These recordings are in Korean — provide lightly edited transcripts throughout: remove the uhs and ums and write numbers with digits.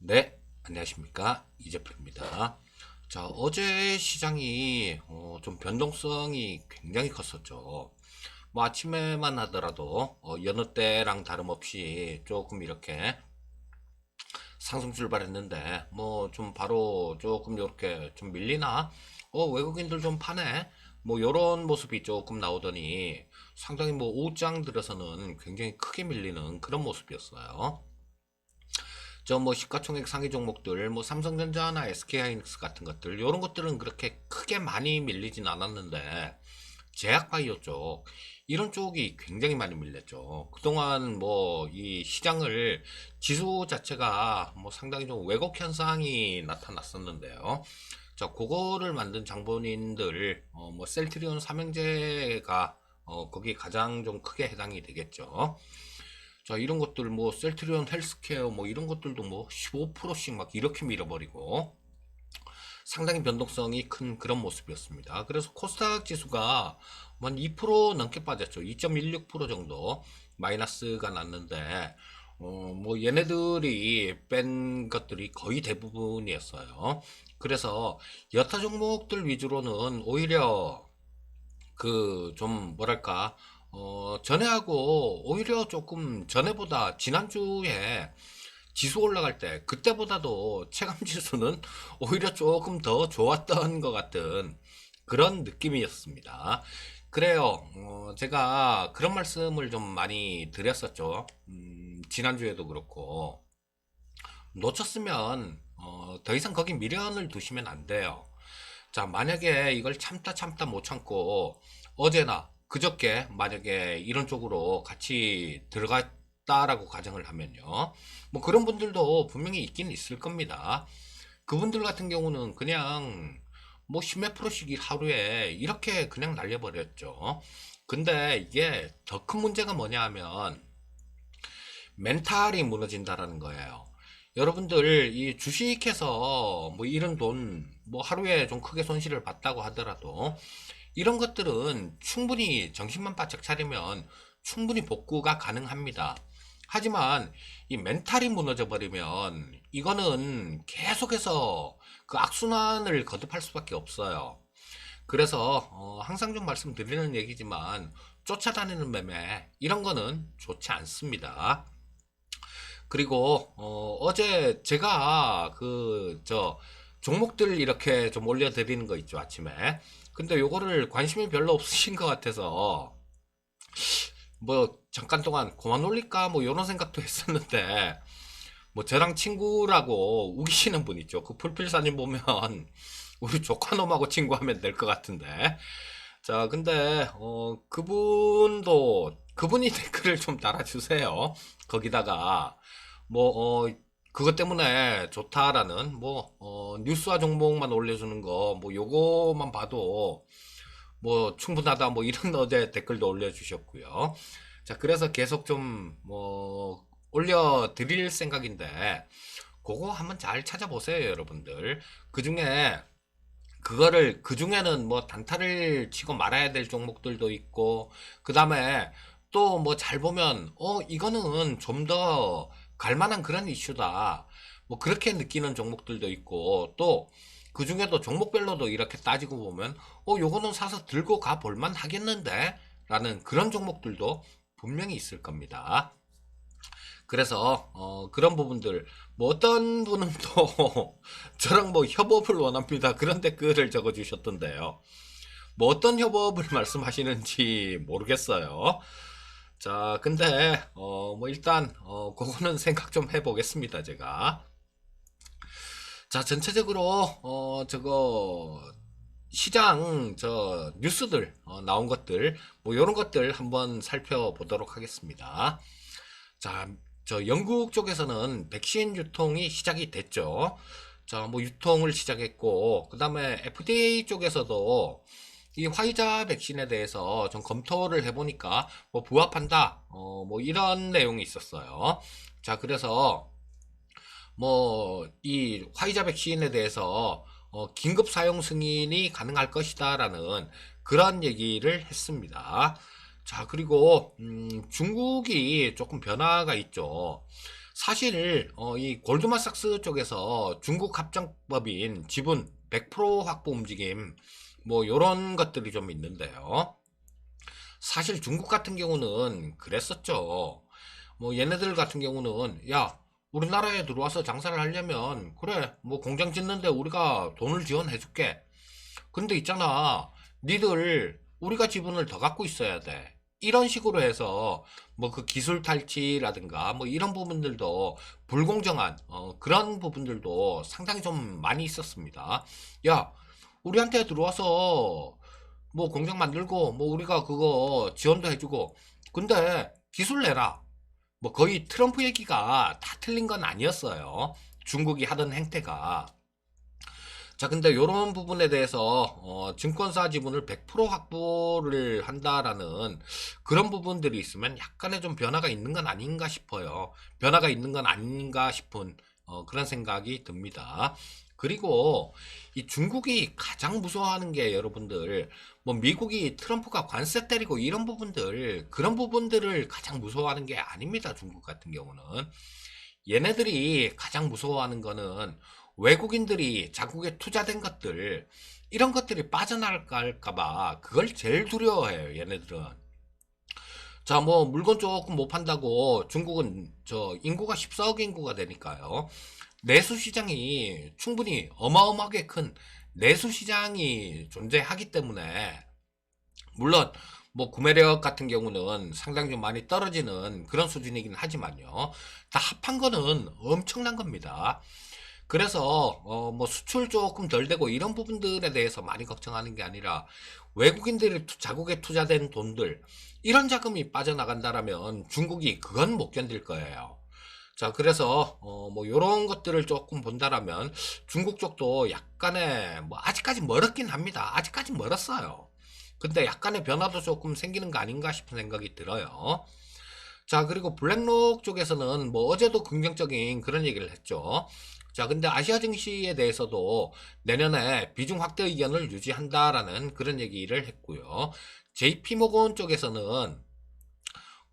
네, 안녕하십니까. 이재표입니다. 자, 어제 시장이 좀 변동성이 굉장히 컸었죠. 뭐 아침에만 하더라도 여느 때랑 다름없이 조금 이렇게 상승 출발했는데 뭐 좀 바로 조금 이렇게 좀 밀리나? 외국인들 좀 파네? 뭐 요런 모습이 조금 나오더니 상당히 뭐 오후장 들어서는 굉장히 크게 밀리는 그런 모습이었어요. 저 뭐 시가총액 상위 종목들 뭐 삼성전자나 SK하이닉스 같은 것들 요런 것들은 그렇게 크게 많이 밀리진 않았는데 제약바이오 쪽 이런 쪽이 굉장히 많이 밀렸죠. 그동안 뭐 이 시장을 지수 자체가 뭐 상당히 좀 왜곡 현상이 나타났었는데요. 자, 그거를 만든 장본인들 뭐 셀트리온 삼형제가 거기 가장 좀 크게 해당이 되겠죠. 자, 이런 것들 뭐 셀트리온 헬스케어 뭐 이런 것들도 뭐 15%씩 막 이렇게 밀어버리고 상당히 변동성이 큰 그런 모습이었습니다. 그래서 코스닥 지수가 한 2% 넘게 빠졌죠. 2.16% 정도 마이너스가 났는데 뭐 얘네들이 뺀 것들이 거의 대부분이었어요. 그래서 여타 종목들 위주로는 오히려 그 좀 뭐랄까 전에하고 오히려 조금 전에보다 지난주에 지수 올라갈 때 그때보다도 체감 지수는 오히려 조금 더 좋았던 것 같은 그런 느낌이었습니다. 그래요. 제가 그런 말씀을 좀 많이 드렸었죠. 지난주에도 그렇고 놓쳤으면 더 이상 거기 미련을 두시면 안 돼요. 자, 만약에 이걸 참다 못 참고 어제나 그저께 만약에 이런 쪽으로 같이 들어갔다라고 가정을 하면요. 뭐 그런 분들도 분명히 있긴 있을 겁니다. 그분들 같은 경우는 그냥 뭐 십몇 프로씩 하루에 이렇게 그냥 날려버렸죠. 근데 이게 더 큰 문제가 뭐냐 하면 멘탈이 무너진다라는 거예요. 여러분들 이 주식해서 뭐 이런 돈 뭐 하루에 좀 크게 손실을 봤다고 하더라도 이런 것들은 충분히 정신만 바짝 차리면 충분히 복구가 가능합니다. 하지만 이 멘탈이 무너져 버리면 이거는 계속해서 그 악순환을 거듭할 수밖에 없어요. 그래서 항상 좀 말씀드리는 얘기지만 쫓아다니는 매매 이런 거는 좋지 않습니다. 그리고 어제 제가 그 저 종목들 이렇게 좀 올려드리는 거 있죠, 아침에. 근데 요거를 관심이 별로 없으신 것 같아서 뭐 잠깐 동안 그만 올릴까 뭐 요런 생각도 했었는데 뭐 저랑 친구라고 우기시는 분 있죠. 그 풀필사님 보면 우리 조카놈하고 친구하면 될 것 같은데. 자, 근데 그분이 댓글을 좀 달아주세요. 거기다가 뭐 그것 때문에 좋다라는 뭐 뉴스와 종목만 올려주는 거 뭐 요거만 봐도 뭐 충분하다 뭐 이런 어제 댓글도 올려주셨고요. 자, 그래서 계속 좀 뭐 올려드릴 생각인데 그거 한번 잘 찾아보세요, 여러분들. 그 중에 그거를 그 중에는 뭐 단타를 치고 말아야 될 종목들도 있고 그 다음에 또 뭐 잘 보면 이거는 좀 더 갈만한 그런 이슈다 뭐 그렇게 느끼는 종목들도 있고 또 그 중에도 종목별로도 이렇게 따지고 보면 요거는 사서 들고 가 볼만 하겠는데 라는 그런 종목들도 분명히 있을 겁니다. 그래서 그런 부분들 뭐 어떤 분은 또 저랑 뭐 협업을 원합니다 그런 댓글을 적어주셨던데요. 뭐 어떤 협업을 말씀하시는지 모르겠어요. 자, 근데 뭐 일단 그거는 생각 좀 해보겠습니다, 제가. 자, 전체적으로 저거 시장 저 뉴스들 나온 것들 뭐 이런 것들 한번 살펴보도록 하겠습니다. 자, 저 영국 쪽에서는 백신 유통이 시작이 됐죠. 자, 뭐 유통을 시작했고, 그 다음에 FDA 쪽에서도 이 화이자 백신에 대해서 좀 검토를 해보니까 뭐 부합한다, 뭐 이런 내용이 있었어요. 자, 그래서 뭐 이 화이자 백신에 대해서 긴급 사용 승인이 가능할 것이다라는 그런 얘기를 했습니다. 자, 그리고 중국이 조금 변화가 있죠. 사실 이 골드만삭스 쪽에서 중국 합정법인 지분 100% 확보 움직임 뭐 요런 것들이 좀 있는데요. 사실 중국 같은 경우는 그랬었죠. 뭐 얘네들 같은 경우는 야 우리나라에 들어와서 장사를 하려면 그래 뭐 공장 짓는데 우리가 돈을 지원해 줄게. 근데 있잖아 니들 우리가 지분을 더 갖고 있어야 돼. 이런 식으로 해서 뭐 그 기술 탈취라든가 뭐 이런 부분들도 불공정한 그런 부분들도 상당히 좀 많이 있었습니다. 야 우리한테 들어와서 뭐 공장 만들고 뭐 우리가 그거 지원도 해주고 근데 기술 내라. 뭐 거의 트럼프 얘기가 다 틀린 건 아니었어요. 중국이 하던 행태가. 자, 근데 이런 부분에 대해서 증권사 지분을 100% 확보를 한다라는 그런 부분들이 있으면 약간의 좀 변화가 있는 건 아닌가 싶어요. 변화가 있는 건 아닌가 싶은 그런 생각이 듭니다. 그리고 이 중국이 가장 무서워하는 게 여러분들 뭐 미국이 트럼프가 관세 때리고 이런 부분들 그런 부분들을 가장 무서워하는 게 아닙니다. 중국 같은 경우는 얘네들이 가장 무서워하는 거는 외국인들이 자국에 투자된 것들 이런 것들이 빠져나갈까봐 그걸 제일 두려워해요. 얘네들은. 자, 뭐 물건 조금 못 판다고 중국은 저 인구가 14억 인구가 되니까요. 내수 시장이 충분히 어마어마하게 큰 내수 시장이 존재하기 때문에 물론 뭐 구매력 같은 경우는 상당히 좀 많이 떨어지는 그런 수준이긴 하지만요. 다 합한 거는 엄청난 겁니다. 그래서 뭐 수출 조금 덜 되고 이런 부분들에 대해서 많이 걱정하는 게 아니라 외국인들이 자국에 투자된 돈들 이런 자금이 빠져나간다라면 중국이 그건 못 견딜 거예요. 자, 그래서 뭐 요런 것들을 조금 본다라면 중국 쪽도 약간의 뭐 아직까지 멀었긴 합니다. 아직까지 멀었어요. 근데 약간의 변화도 조금 생기는 거 아닌가 싶은 생각이 들어요. 자, 그리고 블랙록 쪽에서는 뭐 어제도 긍정적인 그런 얘기를 했죠. 자, 근데 아시아 증시에 대해서도 내년에 비중 확대 의견을 유지한다라는 그런 얘기를 했고요. JP모건 쪽에서는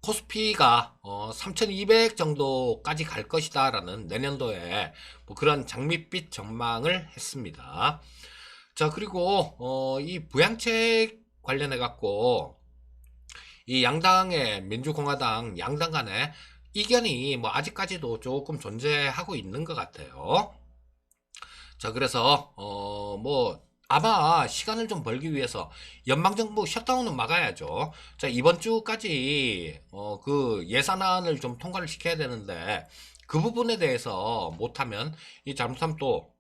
코스피가 3200 정도까지 갈 것이다라는 내년도에 뭐 그런 장밋빛 전망을 했습니다. 자, 그리고 이 부양책 관련해 갖고 이 양당의 민주공화당 양당 간에 이견이 뭐 아직까지도 조금 존재하고 있는 것 같아요. 자, 그래서 뭐 아마 시간을 좀 벌기 위해서 연방정부 셧다운은 막아야죠. 자, 이번 주까지 그 예산안을 좀 통과를 시켜야 되는데 그 부분에 대해서 못하면 이 잘못하면 또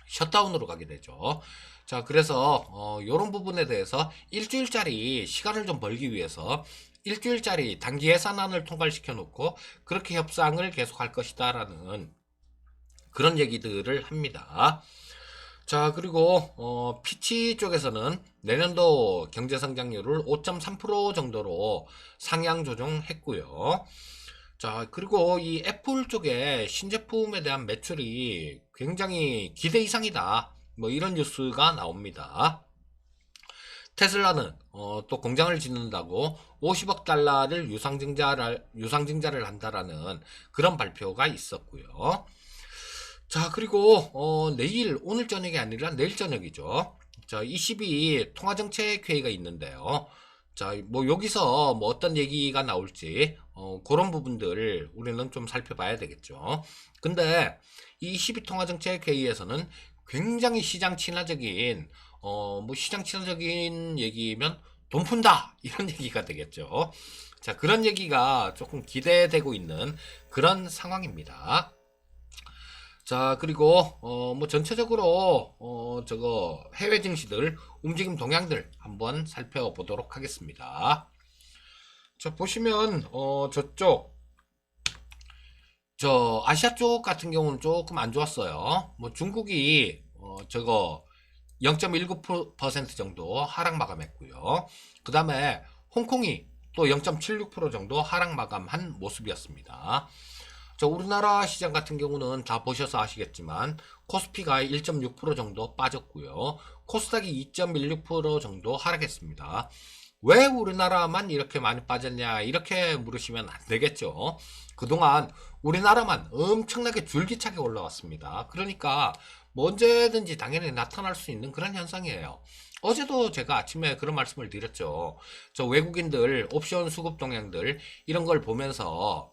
셧다운으로 가게 되죠. 자, 그래서 이런 부분에 대해서 일주일짜리 시간을 좀 벌기 위해서 일주일짜리 단기 예산안을 통과시켜 놓고 그렇게 협상을 계속할 것이다라는 그런 얘기들을 합니다. 자, 그리고 피치 쪽에서는 내년도 경제성장률을 5.3% 정도로 상향 조정했고요. 자, 그리고 이 애플 쪽에 신제품에 대한 매출이 굉장히 기대 이상이다. 뭐 이런 뉴스가 나옵니다. 테슬라는 또 공장을 짓는다고 50억 달러를 유상증자를 한다라는 그런 발표가 있었고요. 자, 그리고 내일 오늘 저녁이 아니라 내일 저녁이죠. 자, 22 통화정책회의가 있는데요. 자, 뭐 여기서 뭐 어떤 얘기가 나올지 그런 부분들 우리는 좀 살펴봐야 되겠죠. 근데 이 22 통화정책회의에서는 굉장히 시장 친화적인 뭐 시장 친화적인 얘기면 돈 푼다 이런 얘기가 되겠죠. 자, 그런 얘기가 조금 기대되고 있는 그런 상황입니다. 자, 그리고 뭐 전체적으로 저거 해외 증시들 움직임 동향들 한번 살펴보도록 하겠습니다. 자, 보시면 저쪽 저 아시아 쪽 같은 경우는 조금 안 좋았어요. 뭐 중국이 저거 0.19% 정도 하락 마감했고요. 그 다음에 홍콩이 또 0.76% 정도 하락 마감한 모습이었습니다. 자, 우리나라 시장 같은 경우는 다 보셔서 아시겠지만 코스피가 1.6% 정도 빠졌고요. 코스닥이 2.16% 정도 하락했습니다. 왜 우리나라만 이렇게 많이 빠졌냐 이렇게 물으시면 안 되겠죠. 그동안 우리나라만 엄청나게 줄기차게 올라왔습니다. 그러니까 뭐 언제든지 당연히 나타날 수 있는 그런 현상이에요. 어제도 제가 아침에 그런 말씀을 드렸죠. 저 외국인들 옵션 수급 동향들 이런 걸 보면서,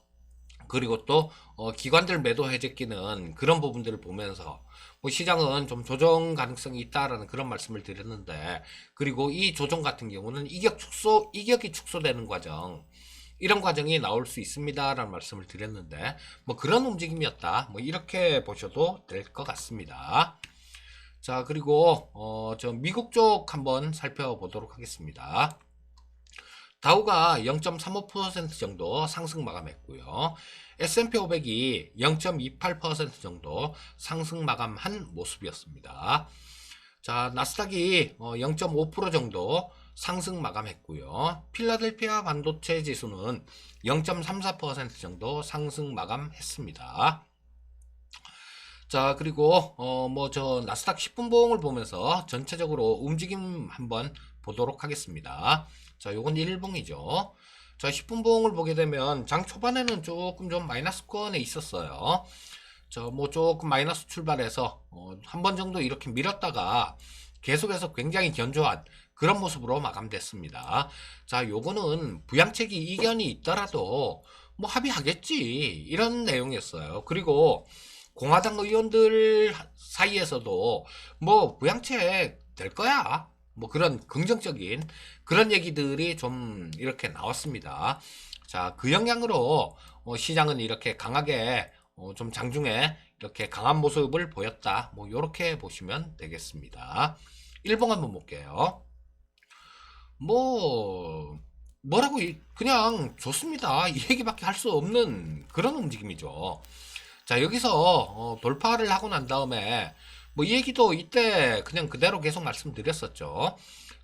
그리고 또 기관들 매도 해제기는 그런 부분들을 보면서 뭐 시장은 좀 조정 가능성이 있다라는 그런 말씀을 드렸는데, 그리고 이 조정 같은 경우는 이격이 축소되는 과정, 이런 과정이 나올 수 있습니다라는 말씀을 드렸는데, 뭐 그런 움직임이었다, 뭐 이렇게 보셔도 될 것 같습니다. 자, 그리고 저 미국 쪽 한번 살펴보도록 하겠습니다. 다우가 0.35% 정도 상승 마감했고요. S&P 500이 0.28% 정도 상승 마감한 모습이었습니다. 자, 나스닥이 0.5% 정도 상승 마감했고요. 필라델피아 반도체 지수는 0.34% 정도 상승 마감했습니다. 자, 그리고 뭐 저 나스닥 10분 봉을 보면서 전체적으로 움직임 한번 보도록 하겠습니다. 자, 요건 1봉이죠. 자, 10분 봉을 보게 되면 장 초반에는 조금 좀 마이너스권에 있었어요. 저 뭐 조금 마이너스 출발해서 한 번 정도 이렇게 밀었다가 계속해서 굉장히 견조한 그런 모습으로 마감됐습니다. 자, 요거는 부양책이 이견이 있더라도 뭐 합의하겠지, 이런 내용이었어요. 그리고 공화당 의원들 사이에서도 뭐 부양책 될 거야, 뭐 그런 긍정적인 그런 얘기들이 좀 이렇게 나왔습니다. 자, 그 영향으로 시장은 이렇게 강하게 좀 장중에 이렇게 강한 모습을 보였다, 뭐 이렇게 보시면 되겠습니다. 1봉 한번 볼게요. 뭐 뭐라고 그냥 좋습니다, 이 얘기밖에 할 수 없는 그런 움직임이죠. 자, 여기서 돌파를 하고 난 다음에 뭐 이 얘기도 이때 그냥 그대로 계속 말씀드렸었죠.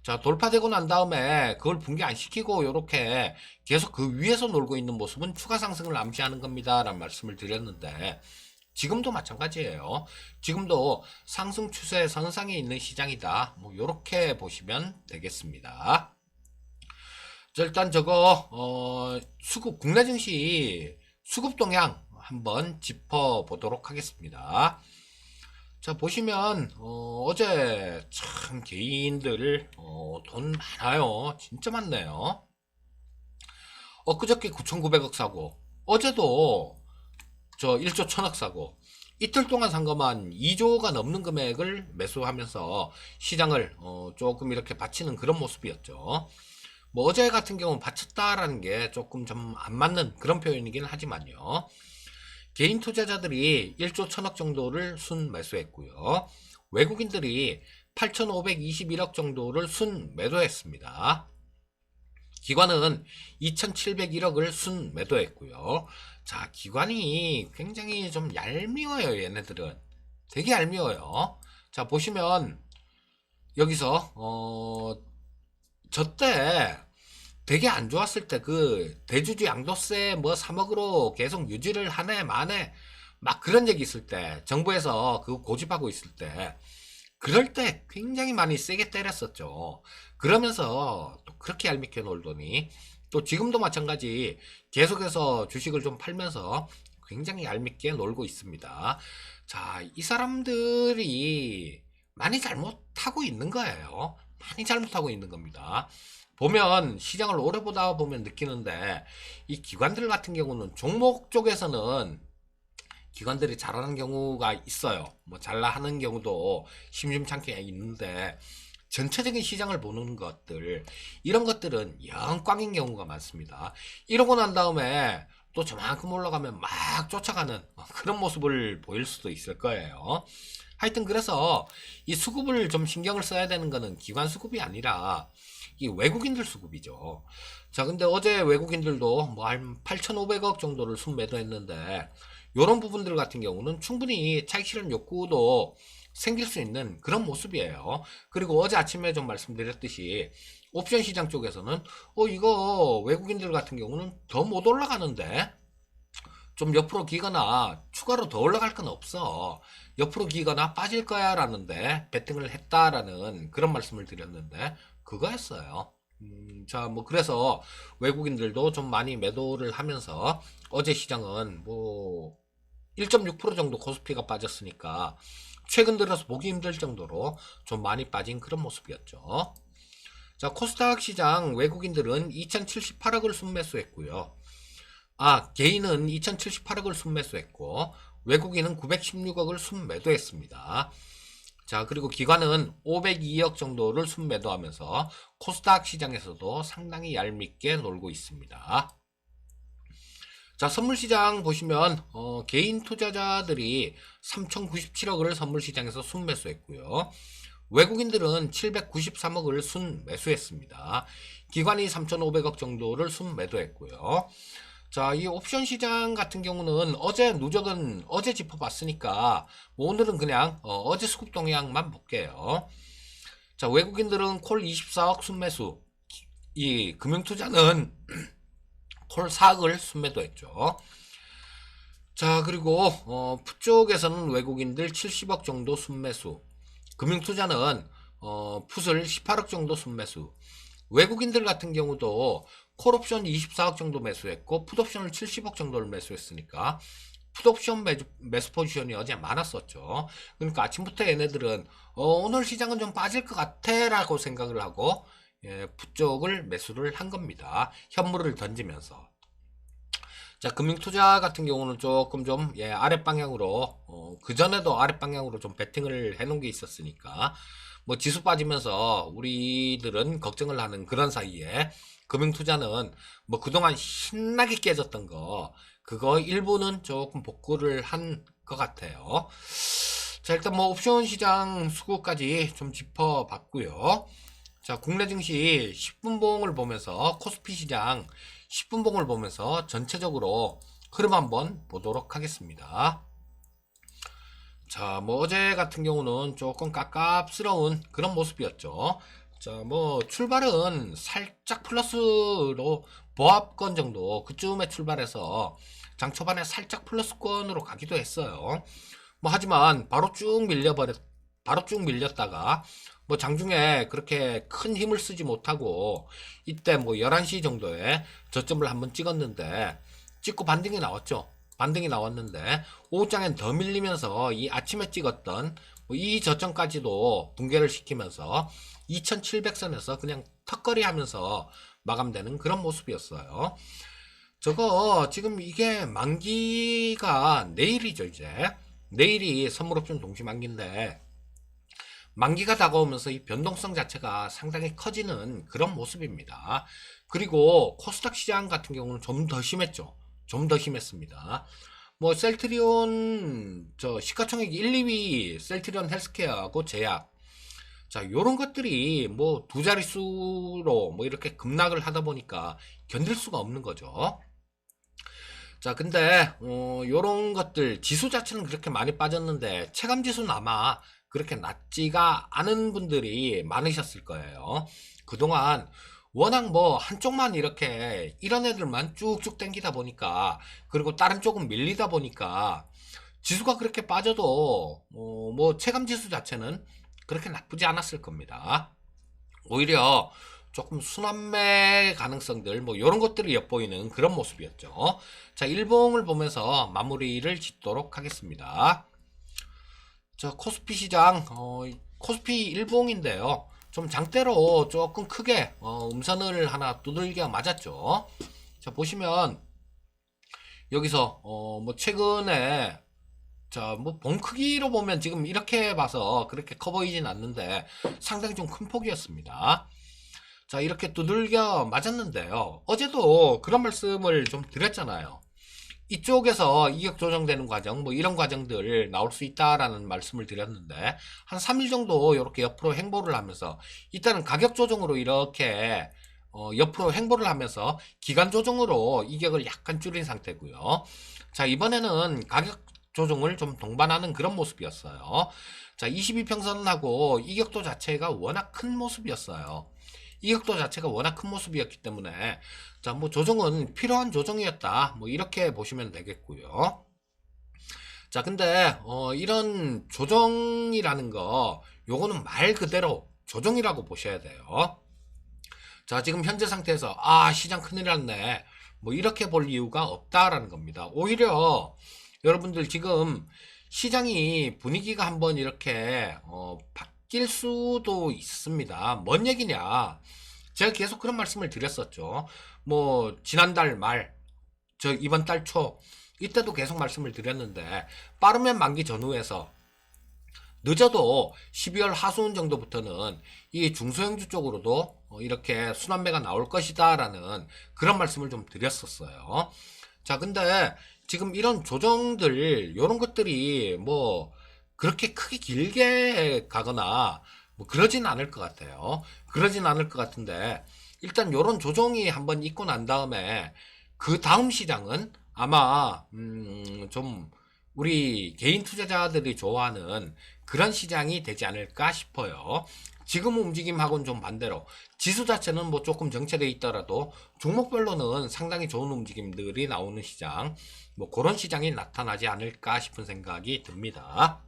자, 돌파되고 난 다음에 그걸 붕괴 안 시키고 요렇게 계속 그 위에서 놀고 있는 모습은 추가 상승을 암시하는 겁니다 라는 말씀을 드렸는데, 지금도 마찬가지예요. 지금도 상승 추세 선상에 있는 시장이다, 뭐 요렇게 보시면 되겠습니다. 자, 일단 저거 수급, 국내 증시 수급 동향 한번 짚어보도록 하겠습니다. 자, 보시면 어제 참 개인들 돈 많아요. 진짜 많네요. 엊그저께 9,900억 사고, 어제도 저 1조 1천억 사고, 이틀 동안 산 것만 2조가 넘는 금액을 매수하면서 시장을 조금 이렇게 받치는 그런 모습이었죠. 뭐 어제 같은 경우는 받쳤다라는 게 조금 좀 안 맞는 그런 표현이긴 하지만요. 개인 투자자들이 1조 1천억 정도를 순 매수했고요. 외국인들이 8,521억 정도를 순 매도했습니다. 기관은 2,701억을 순 매도했고요. 자, 기관이 굉장히 좀 얄미워요, 얘네들은. 되게 얄미워요. 자, 보시면 여기서 저때 되게 안 좋았을 때 그 대주주 양도세 뭐 3억으로 계속 유지를 하네 마네 막 그런 얘기 있을 때, 정부에서 그거 고집하고 있을 때, 그럴 때 굉장히 많이 세게 때렸었죠. 그러면서 또 그렇게 얄밉게 놀더니 또 지금도 마찬가지 계속해서 주식을 좀 팔면서 굉장히 얄밉게 놀고 있습니다. 자, 이 사람들이 많이 잘못하고 있는 거예요. 많이 잘못하고 있는 겁니다. 보면 시장을 오래 보다 보면 느끼는데, 이 기관들 같은 경우는 종목 쪽에서는 기관들이 잘하는 경우가 있어요. 뭐 잘하는 경우도 심심찮게 있는데, 전체적인 시장을 보는 것들, 이런 것들은 영 꽝인 경우가 많습니다. 이러고 난 다음에 또 저만큼 올라가면 막 쫓아가는 그런 모습을 보일 수도 있을 거예요. 하여튼 그래서 이 수급을 좀 신경을 써야 되는 거는 기관 수급이 아니라 이 외국인들 수급이죠. 자, 근데 어제 외국인들도 뭐 한 8,500억 정도를 순매도했는데, 이런 부분들 같은 경우는 충분히 차익 실현 욕구도 생길 수 있는 그런 모습이에요. 그리고 어제 아침에 좀 말씀드렸듯이 옵션 시장 쪽에서는 이거 외국인들 같은 경우는 더 못 올라가는데 좀 옆으로 기거나 추가로 더 올라갈 건 없어, 옆으로 기거나 빠질 거야 라는데 베팅을 했다라는 그런 말씀을 드렸는데 그거였어요. 자, 뭐, 그래서 외국인들도 좀 많이 매도를 하면서 어제 시장은 뭐, 1.6% 정도 코스피가 빠졌으니까 최근 들어서 보기 힘들 정도로 좀 많이 빠진 그런 모습이었죠. 자, 코스닥 시장 외국인들은 2078억을 순매수했고요. 개인은 2078억을 순매수했고 외국인은 916억을 순매도했습니다. 자, 그리고 기관은 502억 정도를 순매도하면서 코스닥 시장에서도 상당히 얄밉게 놀고 있습니다. 자, 선물시장 보시면 개인 투자자들이 3097억을 선물시장에서 순매수했고요. 외국인들은 793억을 순매수했습니다. 기관이 3500억 정도를 순매도했고요. 자, 이 옵션 시장 같은 경우는 어제 누적은 어제 짚어봤으니까 뭐 오늘은 그냥 어제 수급 동향만 볼게요. 자, 외국인들은 콜 24억 순매수, 이 금융투자는 콜 4억을 순매도했죠. 자, 그리고 풋 쪽에서는 외국인들 70억 정도 순매수, 금융투자는 풋을 18억 정도 순매수, 외국인들 같은 경우도 콜옵션 24억 정도 매수했고 풋옵션을 70억 정도를 매수했으니까 풋옵션 매수 포지션이 어제 많았었죠. 그러니까 아침부터 얘네들은 오늘 시장은 좀 빠질 것 같아 라고 생각을 하고 풋 쪽을 매수를 한 겁니다. 현물을 던지면서. 자, 금융투자 같은 경우는 조금 좀 아랫방향으로 그전에도 아랫방향으로 좀 베팅을 해놓은 게 있었으니까 뭐 지수 빠지면서 우리들은 걱정을 하는 그런 사이에 금융투자는 뭐 그동안 신나게 깨졌던 거 그거 일부는 조금 복구를 한 것 같아요. 자, 일단 뭐 옵션 시장 수급까지 좀 짚어봤고요. 자, 국내 증시 10분봉을 보면서 코스피 시장 10분봉을 보면서 전체적으로 흐름 한번 보도록 하겠습니다. 자, 뭐 어제 같은 경우는 조금 깝깝스러운 그런 모습이었죠. 자, 뭐 출발은 살짝 플러스로 보합권 정도 그쯤에 출발해서 장 초반에 살짝 플러스권으로 가기도 했어요. 뭐 하지만 바로 쭉 밀렸다가 뭐 장중에 그렇게 큰 힘을 쓰지 못하고 이때 뭐 11시 정도에 저점을 한번 찍었는데 찍고 반등이 나왔죠. 반등이 나왔는데 오후장엔 더 밀리면서 이 아침에 찍었던 이 저점까지도 붕괴를 시키면서 2700선에서 그냥 턱걸이 하면서 마감되는 그런 모습이었어요. 저거 지금 이게 만기가 내일이죠. 이제 내일이 선물옵션 동시만기인데 만기가 다가오면서 이 변동성 자체가 상당히 커지는 그런 모습입니다. 그리고 코스닥 시장 같은 경우는 좀 더 심했죠. 좀 더 심했습니다. 뭐 셀트리온 시가총액 1, 2위 셀트리온 헬스케어하고 제약 자 요런 것들이 뭐 두 자릿수로 뭐 이렇게 급락을 하다 보니까 견딜 수가 없는 거죠. 자, 근데 요런 것들 지수 자체는 그렇게 많이 빠졌는데 체감 지수는 아마 그렇게 낮지가 않은 분들이 많으셨을 거예요. 그동안 워낙 뭐 한쪽만 이렇게 이런 애들만 쭉쭉 당기다 보니까 그리고 다른 쪽은 밀리다 보니까 지수가 그렇게 빠져도 뭐 체감 지수 자체는 그렇게 나쁘지 않았을 겁니다. 오히려 조금 순환매 가능성들 뭐 이런 것들이 엿보이는 그런 모습이었죠. 자, 일봉을 보면서 마무리를 짓도록 하겠습니다. 자, 코스피 시장 코스피 일봉인데요. 좀 장대로 조금 크게 음선을 하나 두들겨 맞았죠. 자, 보시면 여기서 뭐 최근에 자, 뭐 봉 크기로 보면 지금 이렇게 봐서 그렇게 커 보이진 않는데 상당히 좀 큰 폭이었습니다. 자, 이렇게 두들겨 맞았는데요. 어제도 그런 말씀을 좀 드렸잖아요. 이쪽에서 이격 조정되는 과정, 뭐 이런 과정들 나올 수 있다라는 말씀을 드렸는데 한 3일 정도 이렇게 옆으로 행보를 하면서 일단은 가격 조정으로 이렇게 옆으로 행보를 하면서 기간 조정으로 이격을 약간 줄인 상태고요. 자, 이번에는 가격 조정을 좀 동반하는 그런 모습이었어요. 자, 22평선하고 이격도 자체가 워낙 큰 모습이었어요. 이격도 자체가 워낙 큰 모습이었기 때문에 자, 뭐 조정은 필요한 조정이었다. 뭐 이렇게 보시면 되겠고요. 자, 근데 이런 조정이라는 거 요거는 말 그대로 조정이라고 보셔야 돼요. 자, 지금 현재 상태에서 시장 큰일 났네. 뭐 이렇게 볼 이유가 없다라는 겁니다. 오히려 여러분들 지금 시장이 분위기가 한번 이렇게 바뀔 수도 있습니다. 뭔 얘기냐? 제가 계속 그런 말씀을 드렸었죠. 뭐 지난달 말, 이번 달 초 이때도 계속 말씀을 드렸는데 빠르면 만기 전후에서 늦어도 12월 하순 정도부터는 이 중소형주 쪽으로도 이렇게 순환매가 나올 것이다 라는 그런 말씀을 좀 드렸었어요. 자, 근데 지금 이런 조정들 요런 것들이 뭐 그렇게 크게 길게 가거나 뭐 그러진 않을 것 같아요. 그러진 않을 것 같은데 일단 요런 조정이 한번 있고 난 다음에 그 다음 시장은 아마 좀 우리 개인 투자자들이 좋아하는 그런 시장이 되지 않을까 싶어요. 지금 움직임하고는 좀 반대로 지수 자체는 뭐 조금 정체되어 있더라도 종목별로는 상당히 좋은 움직임들이 나오는 시장, 뭐 그런 시장이 나타나지 않을까 싶은 생각이 듭니다.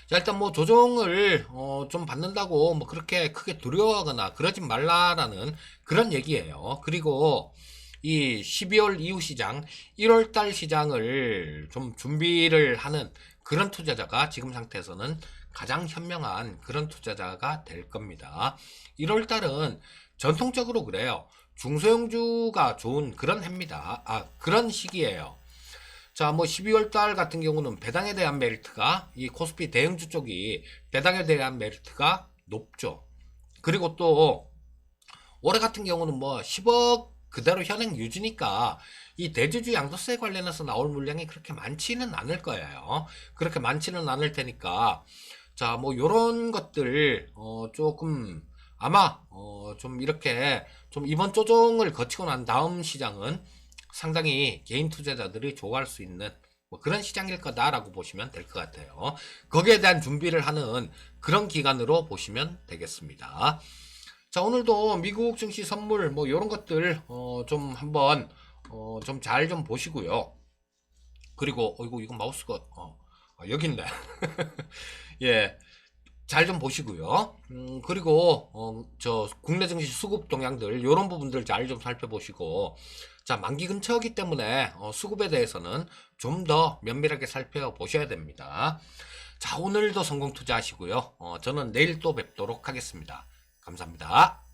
자, 일단 뭐 조정을 좀 받는다고 뭐 그렇게 크게 두려워하거나 그러지 말라라는 그런 얘기예요. 그리고 이 12월 이후 시장, 1월달 시장을 좀 준비를 하는 그런 투자자가 지금 상태에서는 가장 현명한 그런 투자자가 될 겁니다. 1월달은 전통적으로 그래요. 중소형주가 좋은 그런 해입니다. 그런 시기예요. 자, 뭐 12월 달 같은 경우는 배당에 대한 메리트가 이 코스피 대형주 쪽이 배당에 대한 메리트가 높죠. 그리고 또 올해 같은 경우는 뭐 10억 그대로 현행 유지니까 이 대주주 양도세 관련해서 나올 물량이 그렇게 많지는 않을 거예요. 그렇게 많지는 않을 테니까 자, 뭐 요런 것들 조금 아마 좀 이렇게 좀 이번 조정을 거치고 난 다음 시장은 상당히 개인 투자자들이 좋아할 수 있는 뭐 그런 시장일 거다라고 보시면 될 것 같아요. 거기에 대한 준비를 하는 그런 기간으로 보시면 되겠습니다. 자, 오늘도 미국 증시 선물 뭐 이런 것들 좀 한번 좀 잘 좀 보시고요. 그리고 이거 마우스가 여기 있네. 예. 잘 좀 보시고요. 그리고 저 국내 증시 수급 동향들 이런 부분들 잘 좀 살펴보시고 자, 만기 근처이기 때문에 수급에 대해서는 좀 더 면밀하게 살펴보셔야 됩니다. 자, 오늘도 성공 투자하시고요. 저는 내일 또 뵙도록 하겠습니다. 감사합니다.